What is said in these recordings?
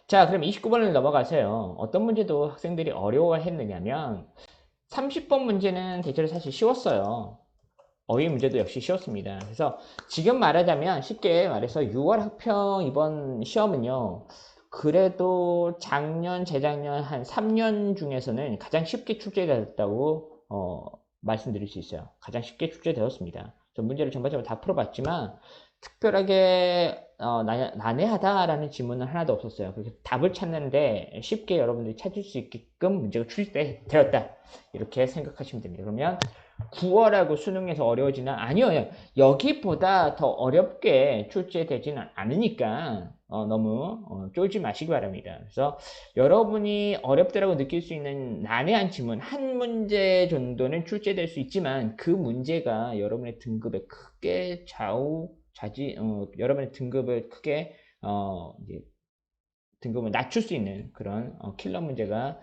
자, 그럼 29번을 넘어가세요. 어떤 문제도 학생들이 어려워했느냐면 30번 문제는 대체로 사실 쉬웠어요. 어휘 문제도 역시 쉬웠습니다. 그래서 지금 말하자면 쉽게 말해서 6월 학평 이번 시험은요. 그래도 작년, 재작년 한 3년 중에서는 가장 쉽게 출제되었다고 말씀드릴 수 있어요. 가장 쉽게 출제되었습니다. 저 문제를 전반적으로 다 풀어봤지만 특별하게 난해하다라는 질문은 하나도 없었어요. 그래서 답을 찾는데 쉽게 여러분들이 찾을 수 있게끔 문제가 출제되었다. 이렇게 생각하시면 됩니다. 그러면 국어라고 수능에서 어려워지나? 아니요. 여기보다 더 어렵게 출제되지는 않으니까 너무 쫄지 마시기 바랍니다. 그래서 여러분이 어렵다고 느낄 수 있는 난해한 질문 한 문제 정도는 출제될 수 있지만 그 문제가 여러분의 등급에 크게 여러분의 등급을 크게 이제 등급을 낮출 수 있는 그런 킬러 문제가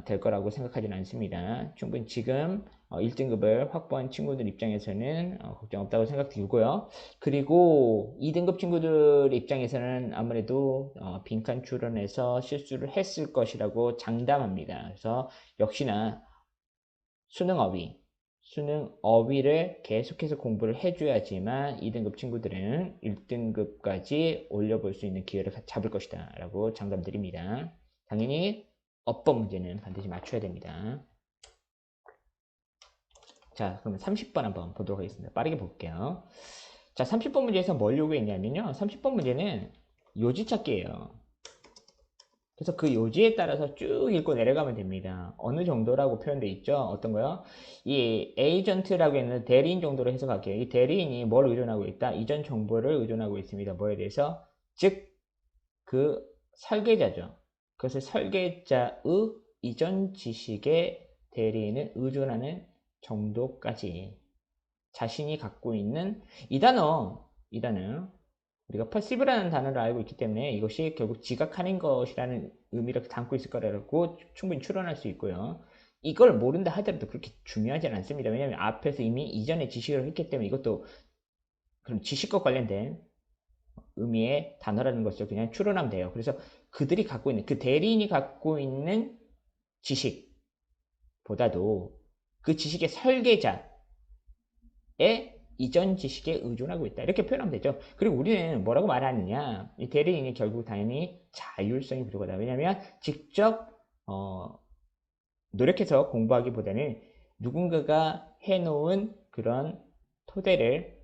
될 거라고 생각하지는 않습니다. 충분히 지금 1등급을 확보한 친구들 입장에서는 걱정 없다고 생각 들고요. 그리고 2등급 친구들 입장에서는 아무래도 빈칸 추론에서 실수를 했을 것이라고 장담합니다. 그래서 역시나 수능 어휘를 계속해서 공부를 해줘야지만 2등급 친구들은 1등급까지 올려볼 수 있는 기회를 잡을 것이다 라고 장담드립니다. 당연히 어법 문제는 반드시 맞춰야 됩니다. 자, 그러면 30번 한번 보도록 하겠습니다. 빠르게 볼게요. 자, 30번 문제에서 뭘 요구했냐면요. 30번 문제는 요지 찾기예요. 그래서 그 요지에 따라서 쭉 읽고 내려가면 됩니다. 어느 정도라고 표현되어 있죠? 어떤 거요? 이 에이전트라고 했는 대리인 정도로 해석할게요. 이 대리인이 뭘 의존하고 있다? 이전 정보를 의존하고 있습니다. 뭐에 대해서? 즉, 그 설계자죠. 그것을 설계자의 이전 지식에 대리인을 의존하는 정도까지 자신이 갖고 있는 이 단어 우리가 perceive라는 단어를 알고 있기 때문에 이것이 결국 지각하는 것이라는 의미를 담고 있을 거라고 충분히 추론할 수 있고요. 이걸 모른다 하더라도 그렇게 중요하지는 않습니다. 왜냐하면 앞에서 이미 이전에 지식을 했기 때문에 이것도 그럼 지식과 관련된 의미의 단어라는 것을 그냥 추론하면 돼요. 그래서 그들이 갖고 있는 그 대리인이 갖고 있는 지식보다도 그 지식의 설계자의 이전 지식에 의존하고 있다. 이렇게 표현하면 되죠. 그리고 우리는 뭐라고 말하느냐. 이 대리인이 결국 당연히 자율성이 부족하다. 왜냐하면 직접 노력해서 공부하기보다는 누군가가 해놓은 그런 토대를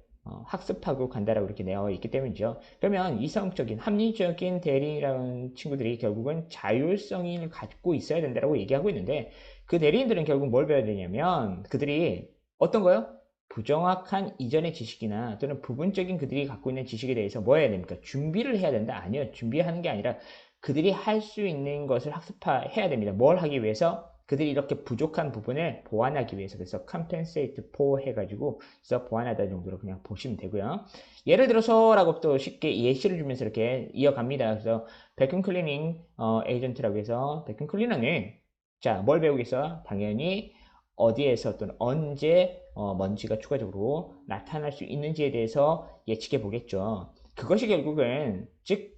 학습하고 간다라고 이렇게 되어 있기 때문이죠. 그러면 이성적인 합리적인 대리인이라는 친구들이 결국은 자율성을 갖고 있어야 된다고 얘기하고 있는데 그 대리인들은 결국 뭘 배워야 되냐면 그들이 어떤 거요? 부정확한 이전의 지식이나 또는 부분적인 그들이 갖고 있는 지식에 대해서 뭐 해야 됩니까? 준비를 해야 된다? 아니요. 준비하는 게 아니라 그들이 할 수 있는 것을 학습해야 됩니다. 뭘 하기 위해서? 그들이 이렇게 부족한 부분을 보완하기 위해서. 그래서 compensate for 해가지고 그래서 보완하다 정도로 그냥 보시면 되고요. 예를 들어서라고 또 쉽게 예시를 주면서 이렇게 이어갑니다. 그래서 백큐 클리닝 에이전트라고 해서 백큐 클리너는 자, 뭘 배우겠어? 당연히 어디에서 또는 언제 먼지가 추가적으로 나타날 수 있는지에 대해서 예측해 보겠죠. 그것이 결국은 즉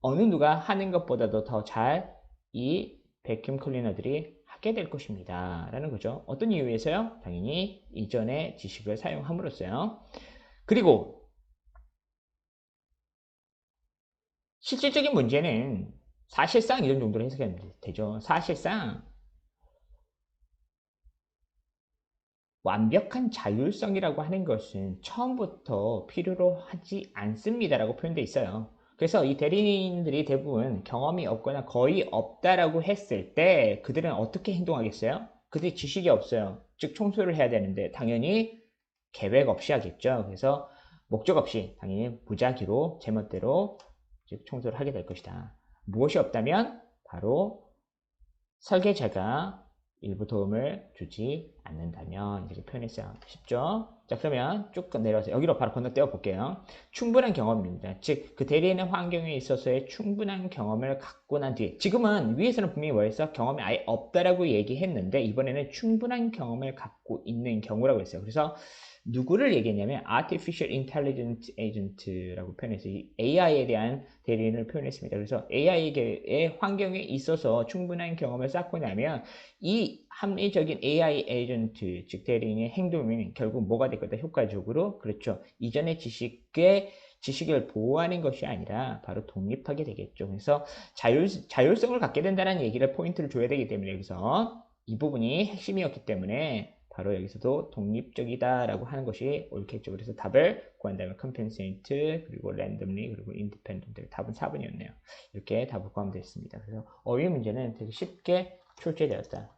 어느 누가 하는 것보다도 더 잘 이 백큐 클리너들이 하게 될 것입니다. 라는 거죠. 어떤 이유에서요? 당연히 이전의 지식을 사용함으로써요. 그리고 실질적인 문제는 사실상 이런 정도로 해석하면 되죠. 사실상 완벽한 자율성이라고 하는 것은 처음부터 필요로 하지 않습니다라고 표현되어 있어요. 그래서 이 대리인들이 대부분 경험이 없거나 거의 없다라고 했을 때 그들은 어떻게 행동하겠어요? 그들이 지식이 없어요. 즉 청소를 해야 되는데 당연히 계획 없이 하겠죠. 그래서 목적 없이 당연히 무작위로 제멋대로 즉 청소를 하게 될 것이다. 무엇이 없다면 바로 설계자가 일부 도움을 주지 않는다면 이렇게 표현했어요. 쉽죠? 자, 그러면 쭉 내려서 여기로 바로 건너뛰어 볼게요. 충분한 경험입니다. 즉, 그 대리인의 환경에 있어서의 충분한 경험을 갖고 난 뒤에, 지금은 위에서는 분명히 뭐였어? 경험이 아예 없다라고 얘기했는데, 이번에는 충분한 경험을 갖고 있는 경우라고 했어요. 그래서 누구를 얘기했냐면 Artificial Intelligence Agent라고 표현해서 이 AI에 대한 대리인을 표현했습니다. 그래서 AI의 환경에 있어서 충분한 경험을 쌓고 나면 이 합리적인 AI 에이전트, 즉 대리인의 행동이 결국 뭐가 될 거다? 효과적으로, 그렇죠. 이전의 지식을 보호하는 것이 아니라 바로 독립하게 되겠죠. 그래서 자율성을 갖게 된다는 얘기를 포인트를 줘야 되기 때문에 여기서 이 부분이 핵심이었기 때문에 바로 여기서도 독립적이다라고 하는 것이 옳겠죠. 그래서 답을 구한다면 compensate, 그리고 randomly, 그리고 independent. 답은 4번이었네요. 이렇게 답을 구하면 됐습니다. 그래서 어휘 문제는 되게 쉽게 출제되었다.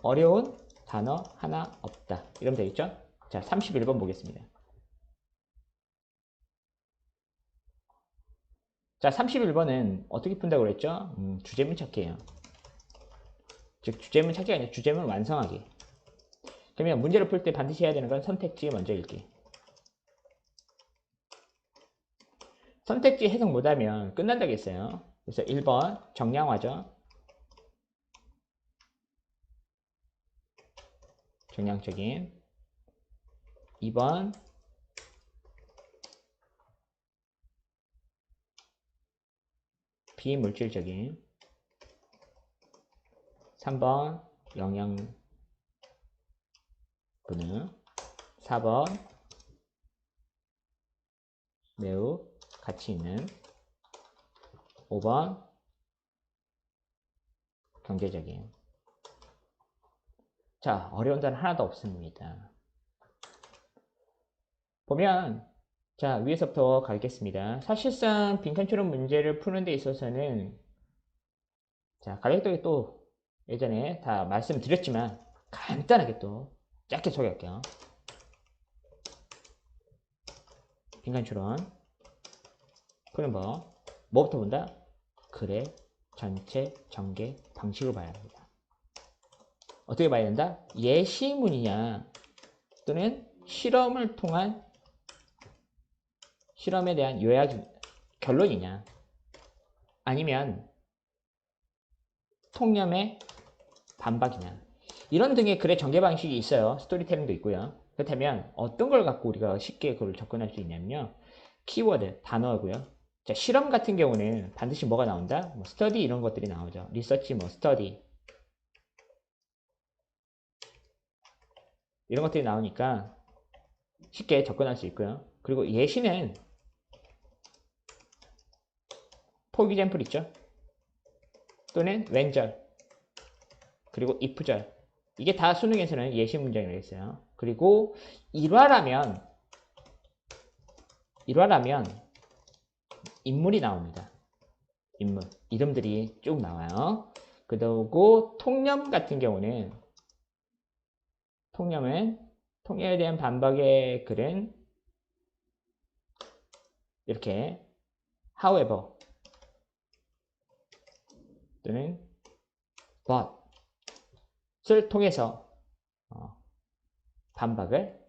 어려운 단어 하나 없다. 이러면 되겠죠? 자, 31번 보겠습니다. 자, 31번은 어떻게 푼다고 그랬죠? 주제문 찾기예요. 즉, 주제문 찾기가 아니라 주제문 완성하기. 그러면 문제를 풀 때 반드시 해야 되는 건 선택지 먼저 읽기. 선택지 해석 못하면 끝난다고 했어요. 그래서 1번 정량화죠. 정량적인. 2번 비물질적인. 3번 영양 분응. 4번 매우 가치 있는. 5번 경제적인. 자, 어려운 단어 하나도 없습니다. 보면 자, 위에서부터 가겠습니다. 사실상 빈칸처럼 문제를 푸는 데 있어서는 자, 가격대에 또 예전에 다 말씀드렸지만 간단하게 또 짧게 소개할게요. 빈칸추론 푸는 법. 뭐부터 본다? 그래, 전체, 전개, 방식을 봐야 합니다. 어떻게 봐야 된다? 예시문이냐 또는 실험을 통한 실험에 대한 요약 결론이냐 아니면 통념의 반박이냐 이런 등의 글의 전개 방식이 있어요. 스토리텔링도 있고요. 그렇다면 어떤 걸 갖고 우리가 쉽게 그걸 접근할 수 있냐면요. 키워드, 단어고요. 자, 실험 같은 경우는 반드시 뭐가 나온다? 뭐 스터디 이런 것들이 나오죠. 리서치, 뭐 스터디 이런 것들이 나오니까 쉽게 접근할 수 있고요. 그리고 예시는 포기잼플 있죠. 또는 웬절 그리고 if절 이게 다 수능에서는 예시 문장이라고 했어요. 그리고 일화라면 인물이 나옵니다. 인물 이름들이 쭉 나와요. 그리고 통념 같은 경우는 통념에 대한 반박의 글은 이렇게 however 또는 but을 통해서 반박을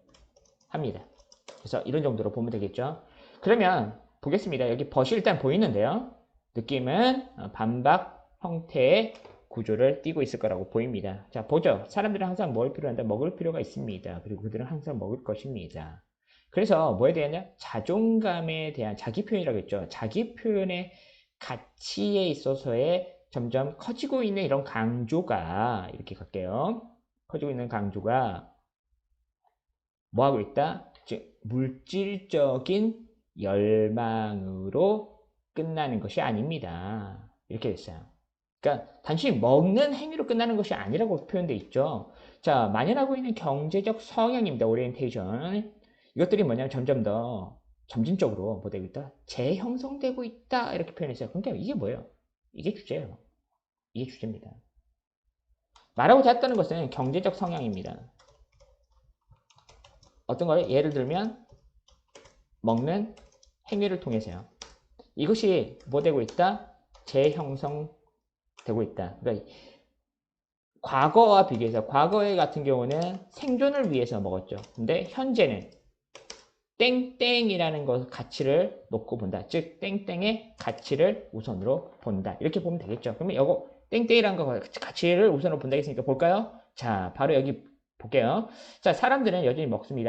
합니다. 그래서 이런 정도로 보면 되겠죠. 그러면 보겠습니다. 여기 but이 일단 보이는데요. 느낌은 반박 형태의 구조를 띠고 있을 거라고 보입니다. 자, 보죠. 사람들은 항상 뭘 필요한다? 먹을 필요가 있습니다. 그리고 그들은 항상 먹을 것입니다. 그래서 뭐에 대한 자존감에 대한 자기 표현이라고 했죠. 자기 표현의 가치에 있어서의 점점 커지고 있는 이런 강조가 이렇게 갈게요. 커지고 있는 강조가 뭐 하고 있다? 즉 물질적인 열망으로 끝나는 것이 아닙니다. 이렇게 됐어요. 그러니까 단순히 먹는 행위로 끝나는 것이 아니라고 표현되어 있죠. 자, 만연하고 있는 경제적 성향입니다. 오리엔테이션. 이것들이 뭐냐면 점점 더 점진적으로 뭐 되고 있다? 재형성되고 있다. 이렇게 표현했어요. 그러니까 이게 뭐예요? 이게 주제예요. 이게 주제입니다. 말하고자 했다는 것은 경제적 성향입니다. 어떤 걸 예를 들면 먹는 행위를 통해서요. 이것이 뭐 되고 있다? 재형성되고 있다. 그러니까 과거와 비교해서 과거에 같은 경우는 생존을 위해서 먹었죠. 근데 현재는 땡땡이라는 것 가치를 놓고 본다. 즉 땡땡의 가치를 우선으로 본다. 이렇게 보면 되겠죠. 그러면 이거 땡땡이라는 거 가치를 우선으로 본다 했으니까 볼까요? 자, 바로 여기 볼게요. 자, 사람들은 여전히 먹습니다.